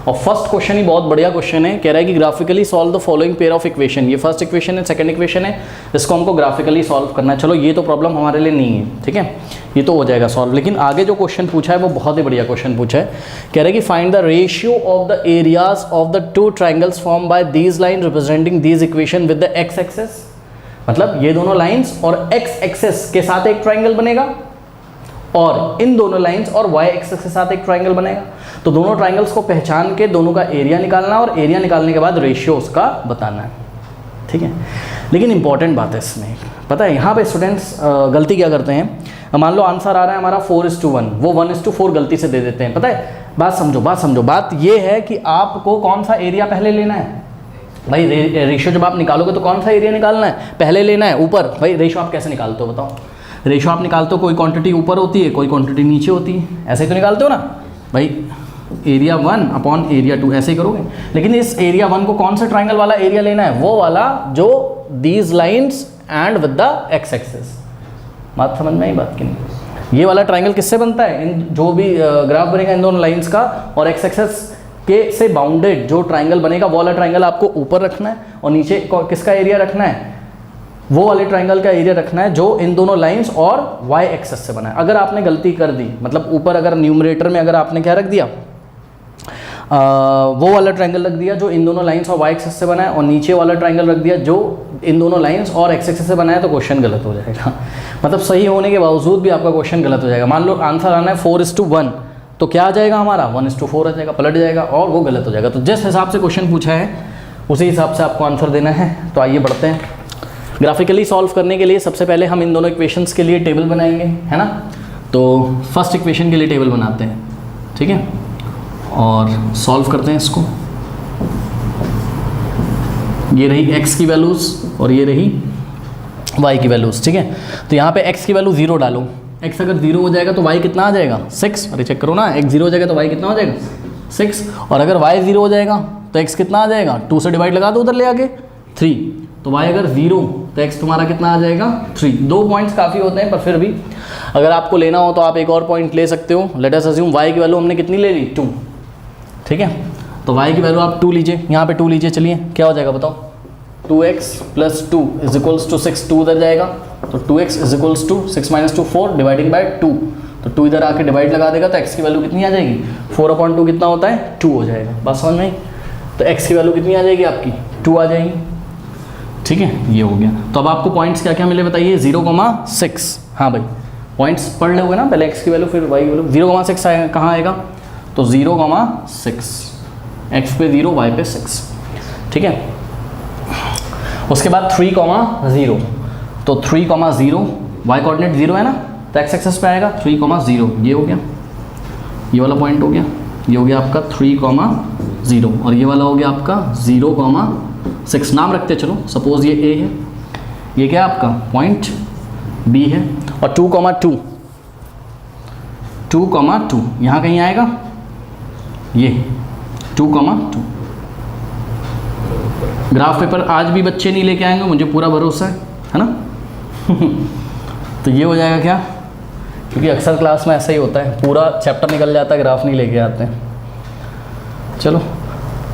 और first question ही बहुत बढ़िया क्वेश्चन है, कह रहा है कि graphically solve the following pair of equation. ये फर्स्ट इक्वेशन है, सेकंड इक्वेशन है, इसको हमको ग्राफिकली सॉल्व करना है। चलो ये तो प्रॉब्लम हमारे लिए नहीं है, ठीक है, ये तो हो जाएगा सॉल्व। लेकिन आगे जो क्वेश्चन पूछा है वो बहुत ही बढ़िया क्वेश्चन पूछा है, कह रहा है कि find the ratio of the areas of the two triangles form by these line representing these equation with the X axis. मतलब ये दोनों लाइंस और एक्स एक्सेस के साथ एक ट्राइंगल बनेगा और इन दोनों लाइंस और वाई एक्सेस के साथ एक ट्राइंगल बनेगा। तो दोनों ट्राइंगल्स को पहचान के दोनों का एरिया निकालना और एरिया निकालने के बाद रेशियो उसका बताना है, ठीक है। लेकिन इंपॉर्टेंट बात है इसमें, पता है यहाँ पे स्टूडेंट्स गलती क्या करते हैं, मान लो आंसर आ रहा है हमारा 4:1, वो 1:4 गलती से दे देते हैं। पता है, बात समझो, बात ये है कि आपको कौन सा एरिया पहले लेना है भाई। रेशियो जब आप निकालोगे तो कौन सा एरिया निकालना है, पहले लेना है ऊपर। भाई रेशियो आप कैसे निकालते हो बताओ? रेशियो आप निकालते हो, कोई क्वांटिटी ऊपर होती है, कोई क्वांटिटी नीचे होती है, ऐसे ही तो निकालते हो ना भाई। एरिया 1 अपॉन एरिया 2 ऐसे ही करोगे। लेकिन इस एरिया 1 को कौन सा ट्राइंगल वाला एरिया लेना है, वो वाला जो these lines and with the x axis. बात समझ में आई बात की नहीं? ये वाला ट्राइंगल किससे बनता है, इन जो भी ग्राफ बनेगा इन दोनों लाइन्स का और एक्स एक्सिस के से बाउंडेड जो ट्राइंगल बनेगा वो वाला ट्राइंगल आपको ऊपर रखना है और नीचे किसका एरिया रखना है, वो वाले ट्राइंगल का एरिया रखना है जो इन दोनों लाइंस और वाई एक्सेस से बना है। अगर आपने गलती कर दी, मतलब ऊपर अगर न्यूमरेटर में अगर आपने क्या रख दिया, वो वाला ट्राइंगल रख दिया जो इन दोनों लाइंस और वाई एक्सेस से बना है और नीचे वाला ट्राइंगल रख दिया जो इन दोनों लाइंस और एक्स एक्सेस से बना है, तो क्वेश्चन गलत हो जाएगा। मतलब सही होने के बावजूद भी आपका क्वेश्चन गलत हो जाएगा। मान लो आंसर आना है 4:1, तो क्या आ जाएगा हमारा 1:4 आ जाएगा, पलट जाएगा और वो गलत हो जाएगा। तो जिस हिसाब से क्वेश्चन पूछा है उसी हिसाब से आपको आंसर देना है। तो आइए बढ़ते हैं। ग्राफिकली सॉल्व करने के लिए सबसे पहले हम इन दोनों इक्वेशंस के लिए टेबल बनाएंगे, है ना। तो फर्स्ट इक्वेशन के लिए टेबल बनाते हैं, ठीक है, और सॉल्व करते हैं इसको। ये रही x की वैल्यूज़ और ये रही y की वैल्यूज़, ठीक है। तो यहाँ पे x की वैल्यू 0 डालो। x अगर 0 हो जाएगा तो y कितना आ जाएगा 6। अरे चेक करो ना, x 0 हो जाएगा तो y कितना हो जाएगा 6। और अगर y 0 हो जाएगा तो x कितना आ जाएगा, 2 से डिवाइड लगा दो उधर ले आके 3। तो y अगर 0 तो x तुम्हारा कितना आ जाएगा 3। 2 पॉइंट्स काफ़ी होते हैं, पर फिर भी अगर आपको लेना हो तो आप एक और पॉइंट ले सकते हो। लेट अस अज्यूम y की वैल्यू हमने कितनी ले ली 2, ठीक है। तो y की वैल्यू आप 2 लीजिए, यहाँ पे 2 लीजिए। चलिए क्या हो जाएगा बताओ, 2x + 2 = 6। 2 उधर जाएगा तो 2x = 6 - 2 4 डिवाइडिंग बाय 2। तो 2 इधर आके डिवाइड लगा देगा तो x की वैल्यू कितनी आ जाएगी, 4/2 कितना होता है 2 हो जाएगा। बस समझ में? तो x की वैल्यू कितनी आ जाएगी आपकी 2 आ जाएगी, ठीक है। ये हो गया। तो अब आपको पॉइंट्स क्या क्या मिले बताइए, 0,6। हाँ भाई पॉइंट्स पढ़ लोगे ना, पहले x की वैल्यू फिर y की वैल्यू। 0,6 आएगा, कहाँ आएगा, तो 0,6, x पे 0 y पे 6, ठीक है। उसके बाद 3,0, तो 3,0 y कोऑर्डिनेट 0 है ना, तो x एक्सेस पे आएगा 3,0। ये हो गया, ये वाला पॉइंट हो गया, ये हो गया आपका 3,0 और ये वाला हो गया आपका 0,6। नाम रखते चलो, सपोज ये a है, ये क्या है आपका पॉइंट b है, और 2,2 यहाँ कहीं आएगा, ये 2,2। ग्राफ पेपर आज भी बच्चे नहीं लेके आएंगे, मुझे पूरा भरोसा है ना। तो ये हो जाएगा क्या, क्योंकि अक्सर क्लास में ऐसा ही होता है, पूरा चैप्टर निकल जाता है, ग्राफ नहीं लेके आते हैं। चलो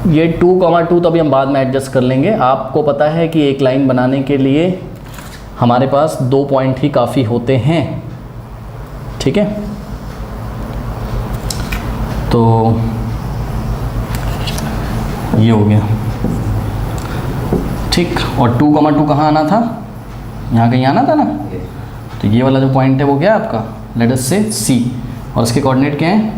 ये 2,2 तो अभी हम बाद में एडजस्ट कर लेंगे। आपको पता है कि एक लाइन बनाने के लिए हमारे पास 2 पॉइंट ही काफ़ी होते हैं, ठीक है। तो ये हो गया, ठीक। और 2,2 कहाँ आना था, यहाँ कहीं आना था ना। तो ये वाला जो पॉइंट है वो क्या है आपका, लेट अस से C, और इसके कोऑर्डिनेट क्या है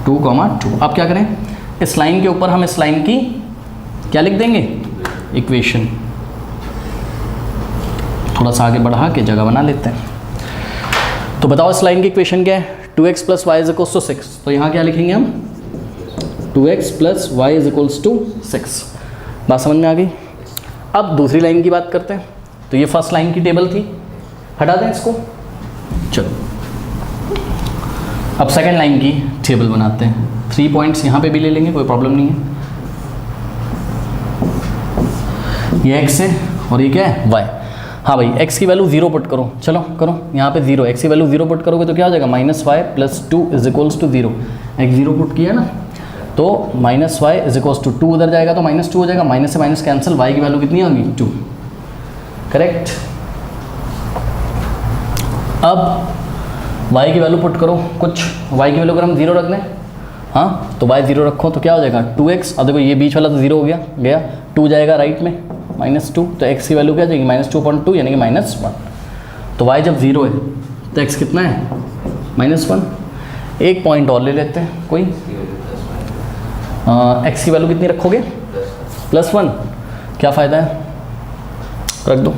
2,2। अब क्या करें, इस लाइन के ऊपर हम इस लाइन की क्या लिख देंगे, इक्वेशन। थोड़ा सा आगे बढ़ा के जगह बना लेते हैं। तो बताओ इस लाइन की इक्वेशन क्या है, 2x + y = 6। तो यहाँ क्या लिखेंगे हम, 2x + y = 6। बात समझ में आ गई। अब दूसरी लाइन की बात करते हैं। तो ये फर्स्ट लाइन की टेबल थी, हटा दें इसको। चलो अब सेकंड लाइन की टेबल बनाते हैं। 3 पॉइंट्स यहाँ पे भी ले लेंगे, कोई प्रॉब्लम नहीं है। ये x है और ये क्या है y। हाँ भाई x की वैल्यू 0 पुट करो, चलो करो यहाँ पे 0। x की वैल्यू 0 पुट करोगे तो क्या हो जाएगा -y + 2 = 0। x 0 पुट किया ना, तो minus y is equals to 2 उधर जाएगा तो -2 हो जाएगा, माइनस से माइनस कैंसिल, वाई की वैल्यू कितनी होगी 2, करेक्ट। अब y की वैल्यू पुट करो कुछ, y की वैल्यू अगर हम 0 रख दें, हाँ तो y 0 रखो तो क्या हो जाएगा 2x, अब देखो ये बीच वाला तो 0 हो गया 2 जाएगा राइट में -2, तो x की वैल्यू क्या जाएगी -2.2 यानी कि -1। तो y जब 0 है तो x कितना है -1। एक पॉइंट और ले लेते हैं कोई, x की वैल्यू कितनी रखोगे +1, क्या फ़ायदा है रख दो,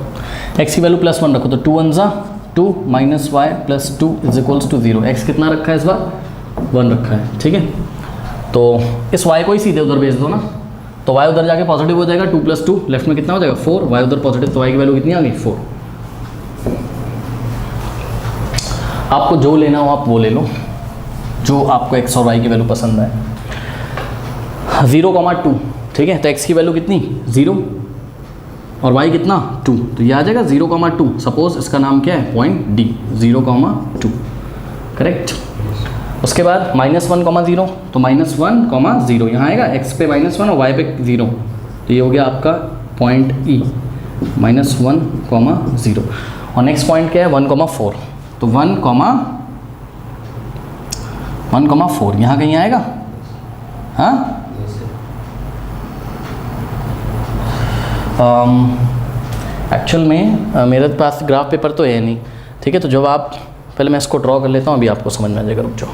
x की वैल्यू +1 रखो तो 2 1 ज़ा 2 - y + 2 = 0। x कितना रखा है इस बार 1 रखा है, ठीक है। तो इस y को ही सीधे उधर भेज दो ना, तो y उधर जाके पॉजिटिव हो जाएगा, 2 + 2 लेफ्ट में कितना हो जाएगा 4, y उधर पॉजिटिव तो y की वैल्यू कितनी आ गई 4। आपको जो लेना हो आप वो ले लो, जो आपको x और y की वैल्यू पसंद आए। 0,2 ठीक है, तो x की वैल्यू कितनी 0 और y कितना 2, तो ये आ जाएगा 0,2। सपोज इसका नाम क्या है पॉइंट D 0,2, करेक्ट। उसके बाद -1,0 तो -1,0 यहाँ आएगा, x पे -1 और y पे 0, तो ये हो गया आपका पॉइंट E -1,0। और नेक्स्ट पॉइंट क्या है 1,4, तो 1,4 यहाँ कहीं आएगा, हाँ एक्चुअल में मेरे पास ग्राफ पेपर तो है नहीं, ठीक है। तो जब आप पहले मैं इसको ड्रॉ कर लेता हूँ, अभी आपको समझ में आ जाएगा, रुक जाओ,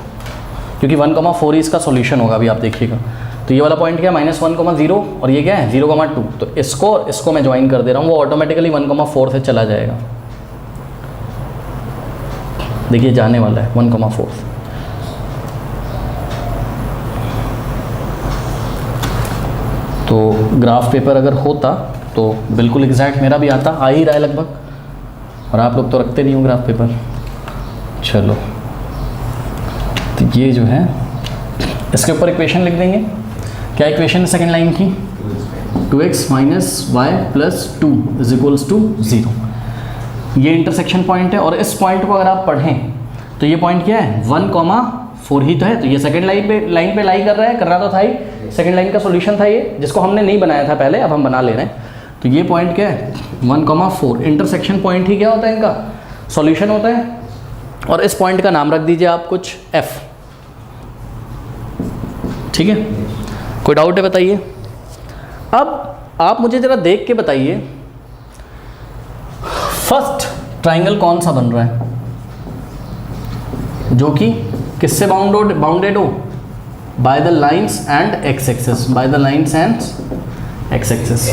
क्योंकि 1,4 ही इसका सॉल्यूशन होगा, अभी आप देखिएगा। तो ये वाला पॉइंट क्या है -1,0 और ये क्या है 0,2, तो इसको मैं ज्वाइन कर दे रहा हूँ, वो ऑटोमेटिकली 1,4 से चला जाएगा। देखिए जाने वाला है 1,4। तो ग्राफ पेपर अगर होता तो बिल्कुल एग्जैक्ट मेरा भी आ ही रहा है लगभग, और आप लोग तो रखते नहीं हो ग्राफ पेपर। चलो तो ये जो है इसके ऊपर इक्वेशन लिख देंगे। क्या इक्वेशन है सेकेंड लाइन की 2x - y + 2 = 0। ये इंटरसेक्शन पॉइंट है, और इस पॉइंट को अगर आप पढ़ें तो ये पॉइंट क्या है 1,4 ही तो है, तो ये सेकेंड लाइन पे लाई कर रहा है, करना तो था ही, सेकेंड लाइन का सॉल्यूशन था ये, जिसको हमने नहीं बनाया था पहले, अब हम बना ले रहे हैं। तो ये पॉइंट क्या है 1,4, इंटरसेक्शन पॉइंट ही क्या होता है इनका सॉल्यूशन होता है। और इस पॉइंट का नाम रख दीजिए आप कुछ f, ठीक है। कोई डाउट है बताइए। अब आप मुझे ज़रा देख के बताइए फर्स्ट ट्राइंगल कौन सा बन रहा है जो कि किससे बाउंडेड हो, by the lines and x axis, by the lines and x axis.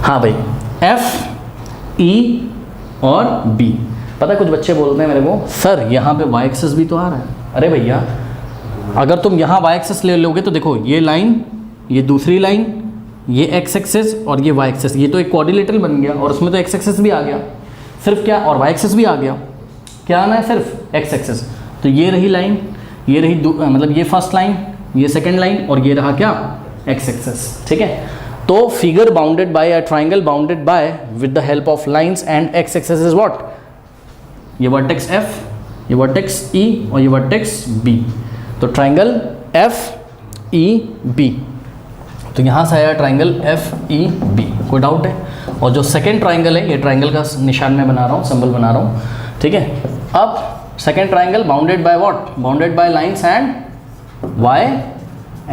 हाँ भाई F, E और B। पता है कुछ बच्चे बोलते हैं मेरे को सर यहाँ पे y एक्सिस भी तो आ रहा है। अरे भैया अगर तुम यहाँ y एक्सिस ले लोगे तो देखो ये लाइन, ये दूसरी लाइन, ये x एक्सिस और ये y एक्सिस, ये तो एक क्वाड्रिलेटरल बन गया, और उसमें तो x एक्सिस भी आ गया, सिर्फ क्या, और y एक्सिस भी आ गया, क्या आना है सिर्फ x एक्सिस। तो ये रही लाइन, ये रही मतलब ये फर्स्ट लाइन, ये सेकंड लाइन, और ये रहा क्या x एक्सिस, ठीक है। तो figure bounded by a triangle bounded by with the help of lines and x axis is what, ये वर्टेक्स F, ये वर्टेक्स E और ये वर्टेक्स B। तो ट्राइंगल FEB, तो यहाँ से आया ट्राइंगल FEB। कोई डाउट है। और जो सेकेंड ट्राइंगल है, ये ट्राइंगल का निशान मैं बना रहा हूँ, सिंबल बना रहा हूँ, ठीक है। अब second triangle bounded by what, bounded by lines and y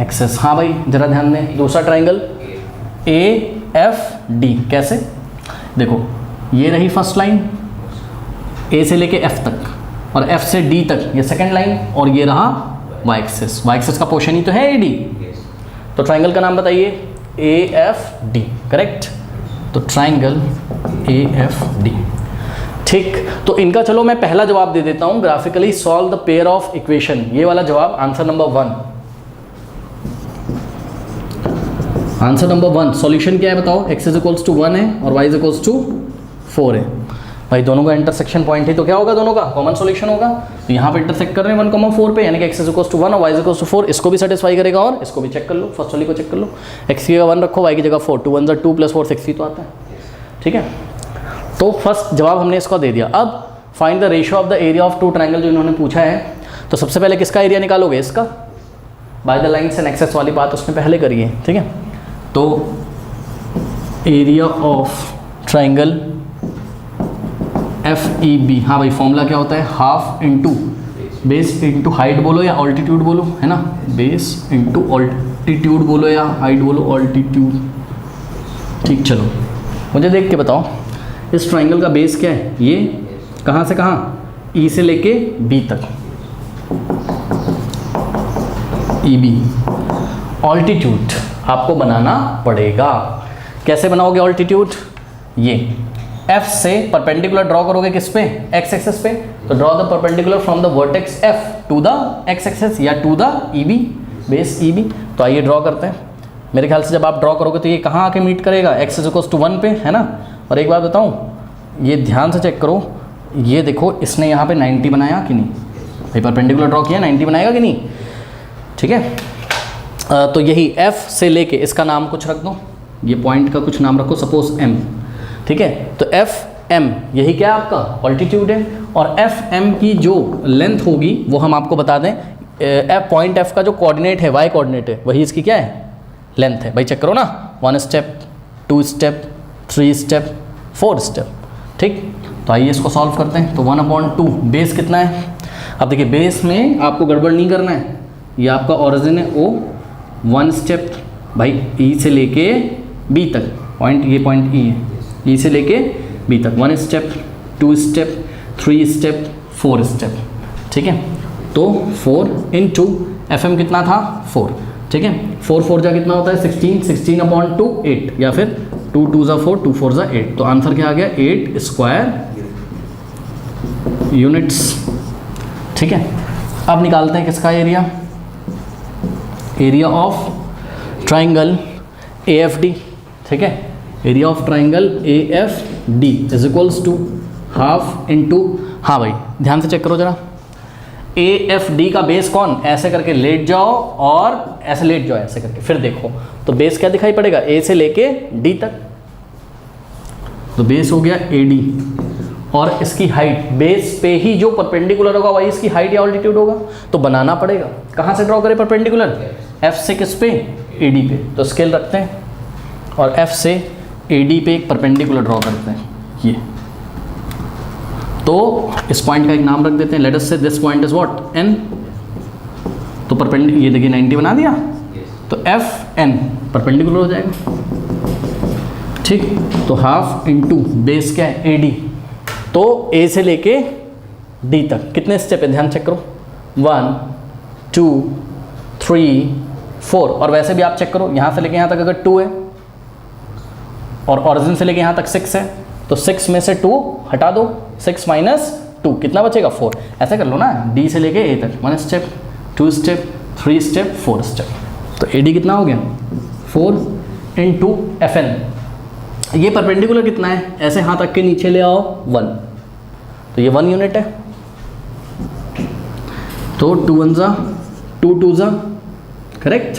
axis. हाँ भाई जरा ध्यान दें, दूसरा ट्राइंगल AFD। कैसे, देखो ये रही फर्स्ट लाइन A से लेके F तक, और F से D तक ये सेकेंड लाइन, और ये रहा y एक्सिस। y एक्सिस का पोर्शन ही तो है AD। तो ट्राइंगल का नाम बताइए AFD, करेक्ट। तो ट्राइंगल AFD, ठीक। तो इनका चलो मैं पहला जवाब दे देता हूँ, graphically solve the pair of equation, ये वाला जवाब answer number 1। Answer number 1 solution क्या है बताओ, x = 1 है और y = 4 है। भाई दोनों का इंटरसेक्शन पॉइंट है तो क्या होगा, दोनों का कॉमन सॉल्यूशन होगा। तो यहाँ पे इंटरसेक्ट कर रहे हैं 1,4 पे, यानी कि x = 1 और y = 4। इसको भी सेटिस्फाई करेगा, और इसको भी चेक कर लो, फर्स्ट वाली को चेक कर लो। x की जगह 1 रखो, y की जगह 4, 2 1 = 2 + 4 6 ही तो आता है, ठीक है। तो फर्स्ट जवाब हमने इसको दे दिया। अब find the ratio of the area of two triangle जो इन्होंने पूछा है, तो सबसे पहले किसका एरिया निकालोगे, इसका, by the lines and axes वाली बात उसने पहले करी है, ठीक है। तो एरिया ऑफ ट्राइंगल FEB, हाँ भाई फॉर्मूला क्या होता है, half into base into height बोलो या ऑल्टीट्यूड बोलो, है ना, बेस इंटू ऑल्टीट्यूड बोलो या हाइट बोलो, ऑल्टीट्यूड, ठीक। चलो मुझे देख के बताओ इस ट्राइंगल का बेस क्या है, ये कहाँ से कहाँ, E से लेके B तक, EB। ऑल्टीट्यूड आपको बनाना पड़ेगा, कैसे बनाओगे ऑल्टीट्यूड, ये F से परपेंडिकुलर ड्रॉ करोगे किस पे, x एक्सेस पे, तो draw the perpendicular from the vertex F to the x axis या to the EB, base EB। तो आइए ड्रॉ करते हैं। मेरे ख्याल से जब आप ड्रॉ करोगे तो ये कहाँ आके मीट करेगा, x = 1 पे, है ना। और एक बात बताऊँ, ये ध्यान से चेक करो, ये देखो इसने यहाँ पे 90 बनाया कि नहीं, भाई परपेंडिकुलर ड्रॉ किया 90 बनाएगा कि नहीं, ठीक है। तो यही F से लेके इसका नाम कुछ रख दो, ये पॉइंट का कुछ नाम रखो, सपोज M, ठीक है। तो FM यही क्या है आपका ऑल्टीट्यूड है, और FM की जो लेंथ होगी वो हम आपको बता दें, पॉइंट F का जो कोऑर्डिनेट है, y कोऑर्डिनेट है, वही इसकी क्या है, लेंथ है। भाई चेक करो ना, 1 स्टेप, 2 स्टेप, 3 स्टेप, 4 स्टेप, ठीक। तो आइए इसको सॉल्व करते हैं। तो 1/2 बेस कितना है, अब देखिए बेस में आपको गड़बड़ नहीं करना है, ये आपका ओरिजिन है O, 1 स्टेप भाई E से लेके B तक, पॉइंट ये पॉइंट E है, E से लेके B तक 1 स्टेप, 2 स्टेप, 3 स्टेप, 4 स्टेप, ठीक है। तो 4 इंटू FM कितना था 4, ठीक है। 4 4 जा कितना होता है 16, 16/2 8, या फिर 2 2 जा 4, 2 4 जा 8। तो आंसर क्या आ गया 8 स्क्वायर यूनिट्स, ठीक है। अब निकालते हैं किसका area, area of triangle AFD, ठीक है। Area of triangle AFD is equals to half into, हाँ भाई ध्यान से चेक करो जरा, AFD का बेस कौन, ऐसे करके लेट जाओ और ऐसे लेट जाओ, ऐसे करके फिर देखो तो बेस क्या दिखाई पड़ेगा, A से लेके D तक, तो बेस हो गया AD, और इसकी हाइट बेस पे ही जो परपेंडिकुलर होगा वही इसकी हाइट या ऑल्टीट्यूड होगा। तो बनाना पड़ेगा, कहाँ से ड्रॉ करें परपेंडिकुलर, F से किस पे, AD पे। तो स्केल रखते हैं और F से AD पे एक परपेंडिकुलर ड्रॉ करते हैं, ये। तो इस पॉइंट का एक नाम रख देते हैं, लेट अस से this point is what, N। तो परपेंडिकुलर, ये देखिए 90 बना दिया, तो FN परपेंडिकुलर हो जाएगा, ठीक। तो हाफ इंटू बेस क्या है AD, तो A से लेके D तक कितने स्टेप है, ध्यान चेक करो, 1 2 3 4, और वैसे भी आप चेक करो यहाँ से लेके यहाँ तक अगर 2 है और ऑरिजिन से लेके यहाँ तक 6 है, तो 6 में से 2 हटा दो, 6 - 2 कितना बचेगा 4। ऐसा कर लो ना, D से लेके A तक 1 स्टेप, 2 स्टेप, 3 स्टेप, 4 स्टेप। तो AD कितना हो गया 4 इंटू FN, ये परपेंडिकुलर कितना है, ऐसे हाथ तक के नीचे ले आओ 1, तो ये 1 यूनिट है। तो 2 1 जा 2 2 जा करेक्ट,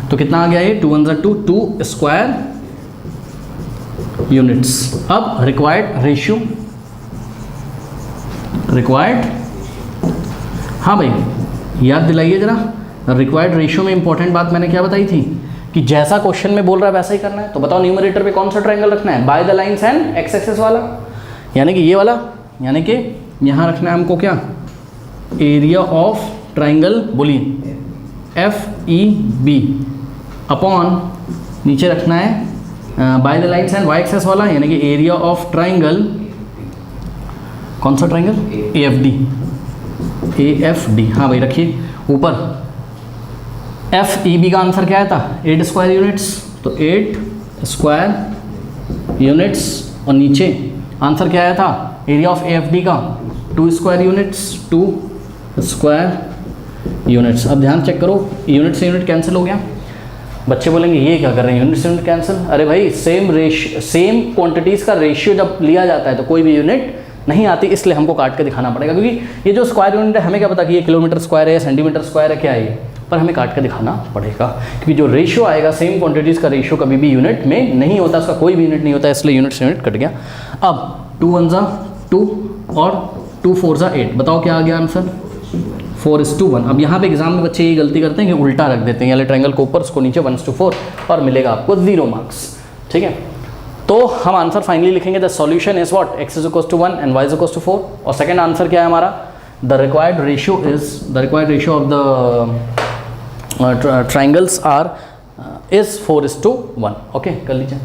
तो कितना आ गया ये 2 1 जा 2, 2 स्क्वायर यूनिट्स। अब रिक्वायर्ड रेशियो, रिक्वायर्ड, हाँ भाई याद दिलाइए जरा, रिक्वायर्ड रेशियो में इंपॉर्टेंट बात मैंने क्या बताई थी कि जैसा क्वेश्चन में बोल रहा है वैसा ही करना है। तो बताओ न्यूमरेटर पे कौन सा ट्रायंगल रखना है, by the lines and x axes वाला, यानी कि ये वाला, यानी कि यहाँ रखना है हमको क्या, एरिया ऑफ ट्रायंगल बोलिए FEB अपॉन नीचे रखना है by the lines and y axes वाला, यानी कि एरिया ऑफ ट्रायंगल, कौन सा ट्रायंगल AFD, हाँ भाई रखिए ऊपर। FEB का आंसर क्या आया था 8 स्क्वायर यूनिट्स, तो 8 स्क्वायर यूनिट्स, और नीचे आंसर क्या आया था एरिया ऑफ AFD का 2 स्क्वायर यूनिट्स, 2 स्क्वायर यूनिट्स। अब ध्यान चेक करो, यूनिट से यूनिट कैंसिल हो गया। बच्चे बोलेंगे ये क्या कर रहे हैं, यूनिट से यूनिट कैंसिल, अरे भाई सेम क्वांटिटीज़ का रेशियो जब लिया जाता है तो कोई भी यूनिट नहीं आती, इसलिए हमको काट के दिखाना पड़ेगा, क्योंकि ये जो स्क्वायर यूनिट है हमें क्या पता कि ये किलोमीटर स्क्वायर है या सेंटीमीटर स्क्वायर है, क्या है ये, पर हमें काट के दिखाना पड़ेगा, क्योंकि जो रेशियो आएगा सेम क्वांटिटीज़ का रेशियो कभी भी यूनिट में नहीं होता, उसका कोई भी यूनिट नहीं होता, इसलिए यूनिट से यूनिट कट गया। अब 2 1 जा 2 और 2 4 जा 8, बताओ क्या आ गया आंसर 4:1। अब यहाँ पे एग्जाम में बच्चे ये गलती करते हैं कि उल्टा रख देते हैं, यानी ट्रायंगल को ऊपर उसको नीचे 1:4 और मिलेगा आपको 0 मार्क्स। ठीक है, तो हम आंसर फाइनली लिखेंगे the solution is what, x is equal to 1 and y is equal to 4। और सेकंड आंसर क्या है हमारा, the required ratio of the triangles are is 4:1। Okay, कर लीजिए।